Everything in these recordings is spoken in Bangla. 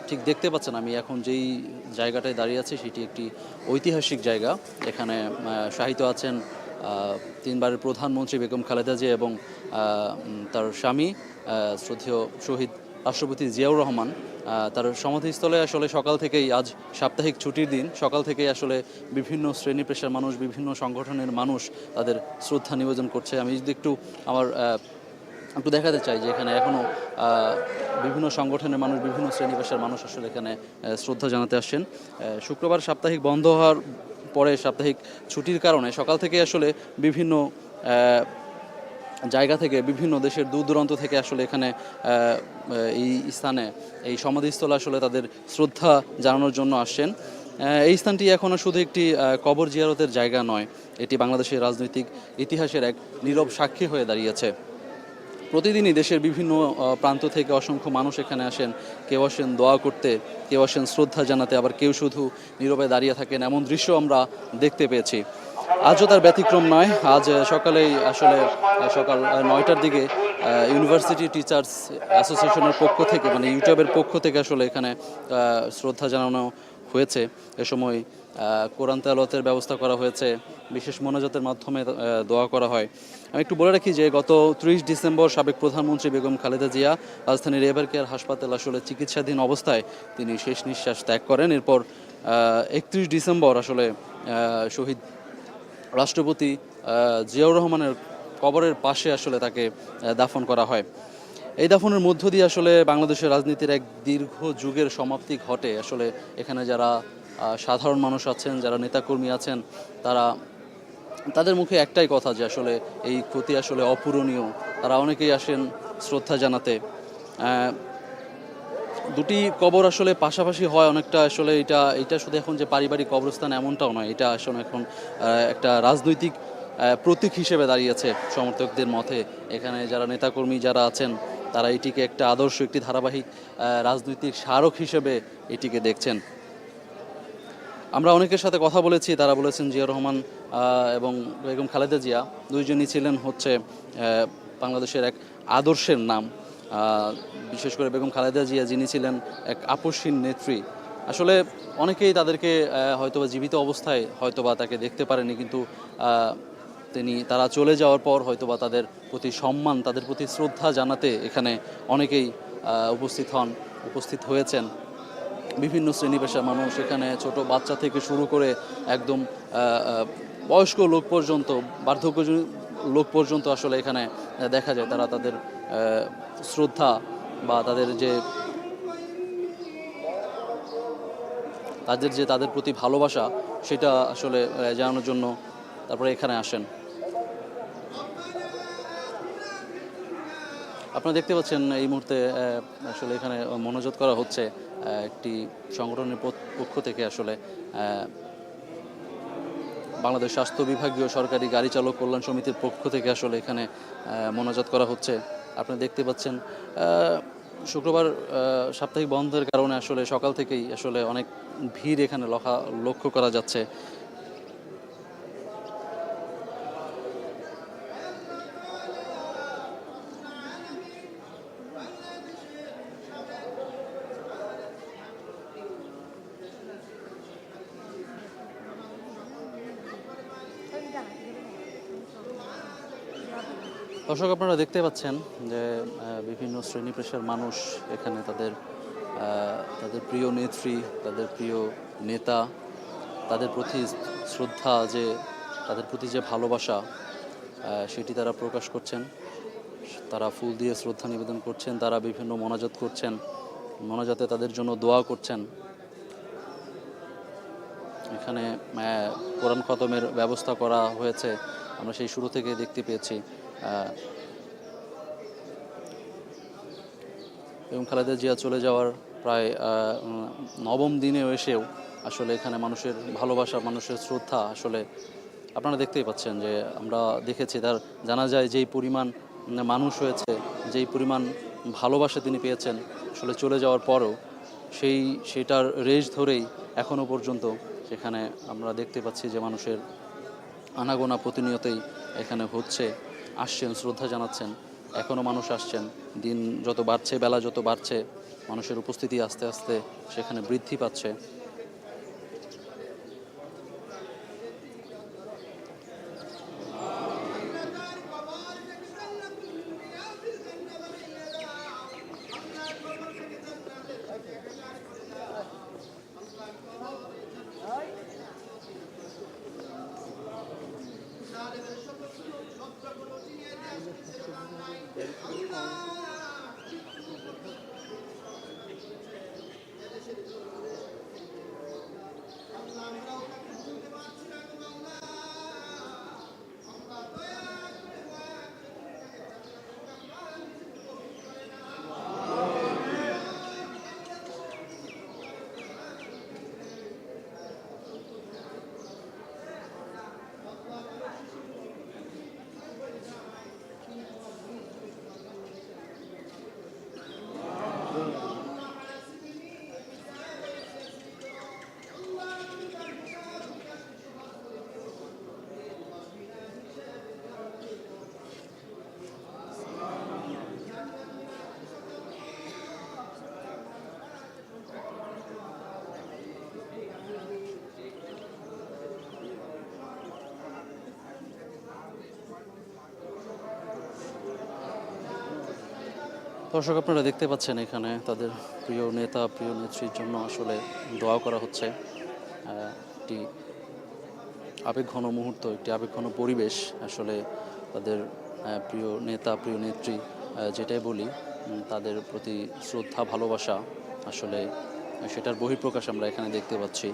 ঠিক দেখতে পাচ্ছেন আমি এখন যেই জায়গাটায় দাঁড়িয়ে আছি সেটি একটি ঐতিহাসিক জায়গা। এখানে শায়িত আছেন তিনবারের প্রধানমন্ত্রী বেগম খালেদা জিয়া এবং তার স্বামী শ্রদ্ধেয় শহীদ রাষ্ট্রপতি জিয়াউর রহমান। তার সমাধিস্থলে আসলে সকাল থেকেই, আজ সাপ্তাহিক ছুটির দিন, সকাল থেকেই আসলে বিভিন্ন শ্রেণী পেশার মানুষ, বিভিন্ন সংগঠনের মানুষ তাদের শ্রদ্ধা নিবেদন করছে। আমি যদি একটু দেখাতে চাই যে এখানে এখনও বিভিন্ন সংগঠনের মানুষ, বিভিন্ন শ্রেণী পেশার মানুষ আসলে এখানে শ্রদ্ধা জানাতে আসছেন। শুক্রবার সাপ্তাহিক বন্ধ হওয়ার পরে, সাপ্তাহিক ছুটির কারণে সকাল থেকে আসলে বিভিন্ন জায়গা থেকে, বিভিন্ন দেশের দূর দূরান্ত থেকে আসলে এখানে এই স্থানে, এই সমাধিস্থলে আসলে তাদের শ্রদ্ধা জানানোর জন্য আসছেন। এই স্থানটি এখনও শুধু একটি কবর জিয়ারতের জায়গা নয়, এটি বাংলাদেশের রাজনৈতিক ইতিহাসের এক নীরব সাক্ষী হয়ে দাঁড়িয়েছে। প্রতিদিনই দেশের বিভিন্ন প্রান্ত থেকে অসংখ্য মানুষ এখানে আসেন। কেউ আসেন দোয়া করতে, কেউ আসেন শ্রদ্ধা জানাতে, আবার কেউ শুধু নীরবে দাঁড়িয়ে থাকেন। এমন দৃশ্য আমরা দেখতে পেয়েছি। আজও তার ব্যতিক্রম নয়। আজ সকালেই আসলে সকাল 9টার দিকে ইউনিভার্সিটি টিচার্স অ্যাসোসিয়েশনের পক্ষ থেকে, মানে ইউটিউবের পক্ষ থেকে আসলে এখানে শ্রদ্ধা জানানো হয়েছে। এ সময় কোরআন তেলাওয়াতের ব্যবস্থা করা হয়েছে, বিশেষ মোনাজাতের মাধ্যমে দোয়া করা হয়। আমি একটু বলে রাখি যে গত 30 ডিসেম্বর সাবেক প্রধানমন্ত্রী বেগম খালেদা জিয়া রাজধানীর এভার কেয়ার হাসপাতাল আসলে চিকিৎসাধীন অবস্থায় তিনি শেষ নিঃশ্বাস ত্যাগ করেন। এরপর 31 ডিসেম্বর আসলে শহীদ রাষ্ট্রপতি জিয়াউর রহমানের কবরের পাশে আসলে তাকে দাফন করা হয়। এই দাফনের মধ্য দিয়ে আসলে বাংলাদেশের রাজনীতির এক দীর্ঘ যুগের সমাপ্তি ঘটে। আসলে এখানে যারা সাধারণ মানুষ আছেন, যারা নেতাকর্মী আছেন, তাদের মুখে একটাই কথা যে আসলে এই ক্ষতি আসলে অপূরণীয়। তারা অনেকেই আসেন শ্রদ্ধা জানাতে। দুটি কবর আসলে পাশাপাশি হয় অনেকটা, আসলে এটা শুধু এখন যে পারিবারিক কবরস্থান এমনটাও নয়, এটা আসলে এখন একটা রাজনৈতিক প্রতীক হিসেবে দাঁড়িয়েছে সমর্থকদের মধ্যে। এখানে যারা নেতাকর্মী যারা আছেন তারা এটিকে একটা আদর্শ, একটি ধারাবাহিক রাজনৈতিক স্মারক হিসেবে এটিকে দেখছেন। আমরা অনেকের সাথে কথা বলেছি, তারা বলেছেন জিয়া রহমান এবং বেগম খালেদা জিয়া দুইজনই ছিলেন হচ্ছে বাংলাদেশের এক আদর্শের নাম। বিশেষ করে বেগম খালেদা জিয়া, যিনি ছিলেন এক আপসহীন নেত্রী। আসলে অনেকেই তাদেরকে হয়তোবা জীবিত অবস্থায় হয়তোবা তাকে দেখতে পারেনি, কিন্তু তারা চলে যাওয়ার পর হয়তোবা তাদের প্রতি সম্মান, তাদের প্রতি শ্রদ্ধা জানাতে এখানে অনেকেই উপস্থিত হয়েছেন। বিভিন্ন শ্রেণী পেশার মানুষ এখানে, ছোট বাচ্চা থেকে শুরু করে একদম বয়স্ক লোক পর্যন্ত, বার্ধক্য লোক পর্যন্ত আসলে এখানে দেখা যায়। তারা তাদের শ্রদ্ধা বা তাদের প্রতি ভালোবাসা, সেটা আসলে জানানোর জন্য তারপরে এখানে আসেন। আপনারা দেখতে পাচ্ছেন এই মুহূর্তে আসলে এখানে মোনাজাত করা হচ্ছে একটি সংগঠনের পক্ষ থেকে। আসলে বাংলাদেশ স্বাস্থ্য বিভাগীয় সরকারি গাড়ি চালক কল্যাণ সমিতির পক্ষ থেকে আসলে এখানে মোনাজাত করা হচ্ছে। আপনারা দেখতে পাচ্ছেন শুক্রবার সাপ্তাহিক বন্ধের কারণে আসলে সকাল থেকেই আসলে অনেক ভিড় এখানে লক্ষ্য করা যাচ্ছে। দর্শক, আপনারা দেখতে পাচ্ছেন যে বিভিন্ন শ্রেণী পেশার মানুষ এখানে তাদের প্রিয় নেত্রী, তাদের প্রিয় নেতা, তাদের প্রতি শ্রদ্ধা, তাদের প্রতি যে ভালোবাসা, সেটি তারা প্রকাশ করছেন। তারা ফুল দিয়ে শ্রদ্ধা নিবেদন করছেন, তারা বিভিন্ন মোনাজাত করছেন, মোনাজাতে তাদের জন্য দোয়া করছেন। এখানে কোরআন খতমের ব্যবস্থা করা হয়েছে, আমরা সেই শুরু থেকে দেখতে পেয়েছি। এবং খালেদা জিয়া চলে যাওয়ার প্রায় 9ম দিনেও এসেও আসলে এখানে মানুষের ভালোবাসা, মানুষের শ্রদ্ধা আসলে আপনারা দেখতেই পাচ্ছেন। যে আমরা দেখেছি তার জানাজায় যেই পরিমাণ মানুষ হয়েছে, যেই পরিমাণ ভালোবাসা তিনি পেয়েছেন আসলে চলে যাওয়ার পরও, সেটার রেশ ধরেই এখনও পর্যন্ত সেখানে আমরা দেখতে পাচ্ছি যে মানুষের আনাগোনা প্রতিনিয়তই এখানে হচ্ছে, আসছেন, শ্রদ্ধা জানাচ্ছেন। এখনও মানুষ আসছেন, দিন যত বাড়ছে, বেলা যত বাড়ছে, মানুষের উপস্থিতি আস্তে আস্তে সেখানে বৃদ্ধি পাচ্ছে। দর্শক, আপনারা দেখতে পাচ্ছেন এখানে তাদের প্রিয় নেতা, প্রিয় নেত্রীর জন্য আসলে দোয়া করা হচ্ছে। একটি আবেগঘন মুহূর্ত, একটি আবেগঘন পরিবেশ। আসলে তাদের প্রিয় নেতা, প্রিয় নেত্রী, যেটাই বলি, তাদের প্রতি শ্রদ্ধা, ভালোবাসা, আসলে সেটার বহিঃপ্রকাশ আমরা এখানে দেখতে পাচ্ছি।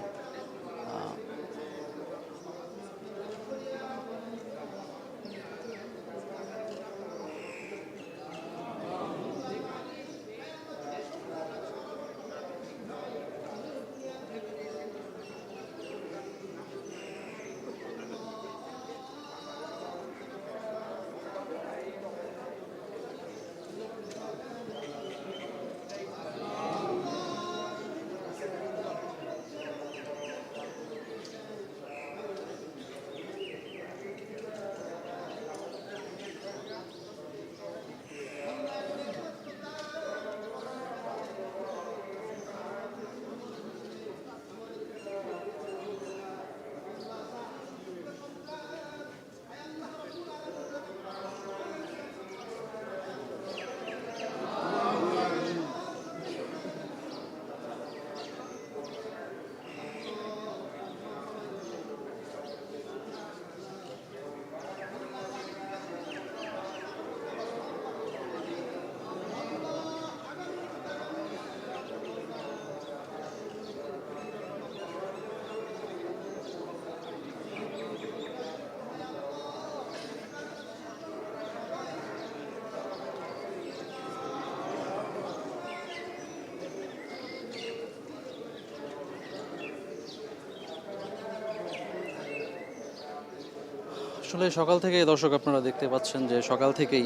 আসলে সকাল থেকে দর্শক, আপনারা দেখতে পাচ্ছেন যে সকাল থেকেই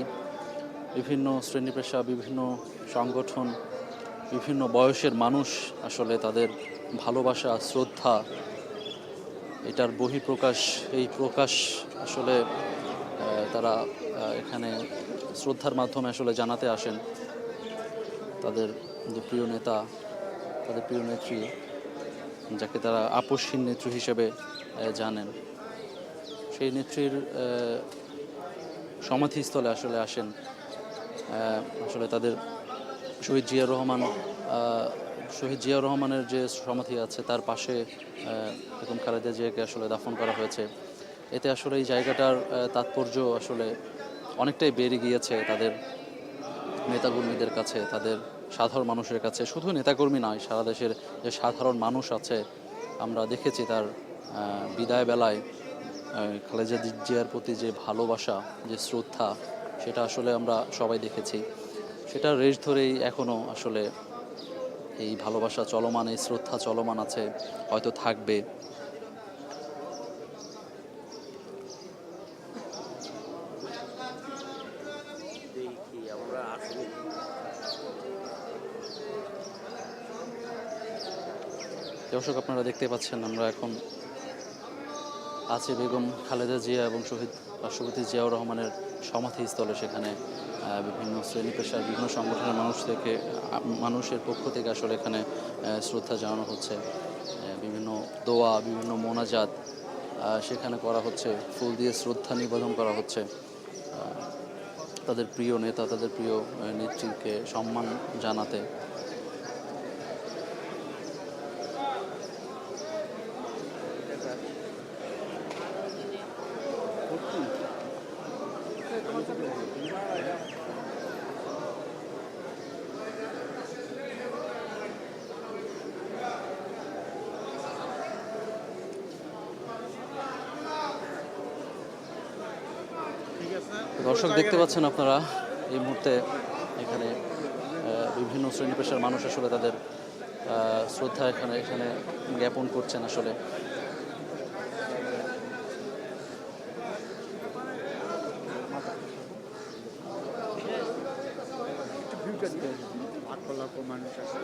বিভিন্ন শ্রেণী পেশা, বিভিন্ন সংগঠন, বিভিন্ন বয়সের মানুষ আসলে তাদের ভালোবাসা, শ্রদ্ধা, এটার বহিঃপ্রকাশ, এই প্রকাশ আসলে তারা এখানে শ্রদ্ধার মাধ্যমে আসলে জানাতে আসেন তাদের যে প্রিয় নেতা, তাদের প্রিয় নেত্রী, যাকে তারা আপসহীন নেত্রী হিসেবে জানেন, সেই নেত্রীর সমাধিস্থলে আসলে আসেন। আসলে তাদের শহীদ জিয়াউর রহমানের যে সমাধি আছে তার পাশে বেগম খালেদা জিয়াকে আসলে দাফন করা হয়েছে। এতে আসলে এই জায়গাটার তাৎপর্য আসলে অনেকটাই বেড়ে গিয়েছে তাদের নেতাকর্মীদের কাছে, তাদের সাধারণ মানুষের কাছে। শুধু নেতাকর্মী নয়, সারা দেশের যে সাধারণ মানুষ আছে, আমরা দেখেছি তার বিদায় বেলায় খালেদা জিয়ার প্রতি যে ভালোবাসা, যে শ্রদ্ধা, সেটা আসলে আমরা সবাই দেখেছি। সেটার রেশ ধরেই এখনও আসলে এই ভালোবাসা চলমান, এই শ্রদ্ধা চলমান আছে, হয়তো থাকবে। দর্শক, আপনারা দেখতে পাচ্ছেন আমরা এখন আছি বেগম খালেদা জিয়া এবং শহীদ রাষ্ট্রপতি জিয়াউর রহমানের সমাধিস্থলে। সেখানে বিভিন্ন শ্রেণী পেশার বিভিন্ন সংগঠনের মানুষের পক্ষ থেকে আসলে এখানে শ্রদ্ধা জানানো হচ্ছে। বিভিন্ন দোয়া, বিভিন্ন মোনাজাত সেখানে করা হচ্ছে, ফুল দিয়ে শ্রদ্ধা নিবেদন করা হচ্ছে তাদের প্রিয় নেতা, তাদের প্রিয় নেত্রীকে সম্মান জানাতে। দর্শক দেখতে পাচ্ছেন আপনারা এই মুহূর্তে এখানে বিভিন্ন শ্রেণী পেশার মানুষ আসলে তাদের শ্রদ্ধা এখানে এখানে জ্ঞাপন করছেন আসলে। মানুষ আছে।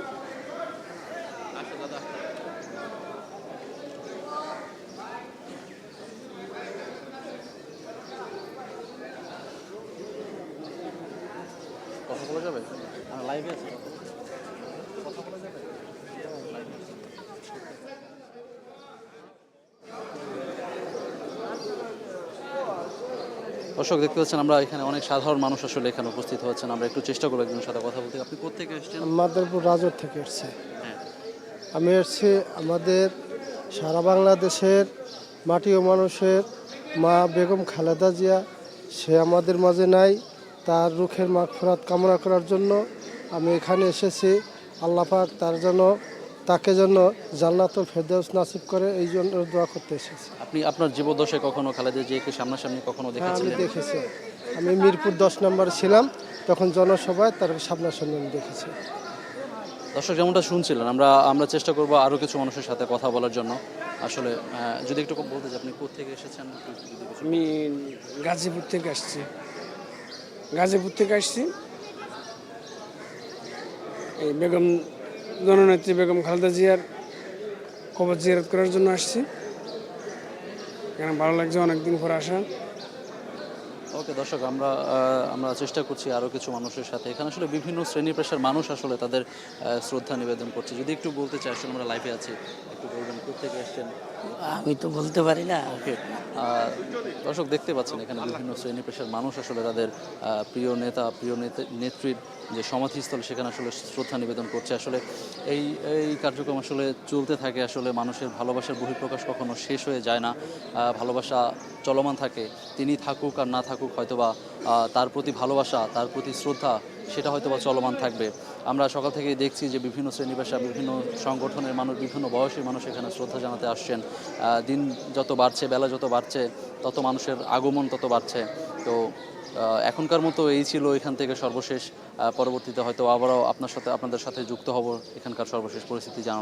কথা বলা যাবে? লাইভে আছে, কথা বলা যাবে? দর্শক দেখতে পাচ্ছেন আমরা এখানে অনেক সাধারণ মানুষ আসলে এখানে উপস্থিত হচ্ছেন। আমরা একটু চেষ্টা করবো একজনের সাথে কথা বলতে। আপনি কোত্থেকে এসেছেন? মাদারপুর রাজর থেকে এসছে। হ্যাঁ, আমি এসছি আমাদের সারা বাংলাদেশের মাটি ও মানুষের মা বেগম খালেদা জিয়া, সে আমাদের মাঝে নাই, তার রুখের মাগফিরাত কামনা করার জন্য আমি এখানে এসেছি। আল্লাহ পাক তার জন্য তাকে জন্য জান্নাতুল ফেরদৌস নাসিব করে, এই জন্য দোয়া করতে এসেছি। আপনি আপনার জীবদ্দশায় কখনো খালেদা জিয়াকে সামনাসামনি কখনো হ্যাঁ, আমি দেখেছিলেন? দেখেছি। আমি মিরপুর 10 নম্বর ছিলাম, তখন জনসভায় তার সামনাসামনি আমি দেখেছি। দর্শক যেমনটা শুনছিলেন, আমরা চেষ্টা করব আরও কিছু মানুষের সাথে কথা বলার জন্য। আসলে যদি একটু বলতে চাই আপনি কোত্থেকে এসেছেন? যদি কিছু- আমি গাজীপুর থেকে আসছি। গাজীপুর থেকে আসছি এই বেগম জননেত্রী বেগম খালেদা জিয়ার কবর জিয়ারত করার জন্য আসছি। এখানে ভালো লাগছে অনেকদিন পর আসা। ওকে দর্শক, আমরা চেষ্টা করছি আরও কিছু মানুষের সাথে। এখানে আসলে বিভিন্ন শ্রেণী পেশার মানুষ আসলে তাদের শ্রদ্ধা নিবেদন করছে। যদি একটু বলতে চাই, আসলে আমরা লাইভে আছি, একটু বলবেন কোত্থেকে এসেছেন? আমি তো বলতে পারি না। ওকে দর্শক দেখতে পাচ্ছেন এখানে বিভিন্ন শ্রেণী পেশার মানুষ আসলে তাদের প্রিয় নেতা, নেত্রীর যে সমাধিস্থল সেখানে আসলে শ্রদ্ধা নিবেদন করছে। আসলে এই এই কার্যক্রম আসলে চলতে থাকে। আসলে মানুষের ভালোবাসার বহিঃপ্রকাশ কখনো শেষ হয়ে যায় না, ভালোবাসা চলমান থাকে। তিনি থাকুক আর না থাকুক, হয়তোবা তার প্রতি ভালোবাসা, তার প্রতি শ্রদ্ধা সেটা হয়তোবা চলমান থাকবে। আমরা সকাল থেকেই দেখছি যে বিভিন্ন শ্রেণী পেশা, বিভিন্ন সংগঠনের মানুষ, বিভিন্ন বয়সী মানুষ এখানে শ্রদ্ধা জানাতে আসছেন। দিন যত বাড়ছে, বেলা যত বাড়ছে, তত মানুষের আগমন তত বাড়ছে। তো এখনকার মতো এই ছিল এখান থেকে সর্বশেষ। পরবর্তীতে হয়তো আবারও আপনাদের সাথে যুক্ত হব এখানকার সর্বশেষ পরিস্থিতি জানানোর।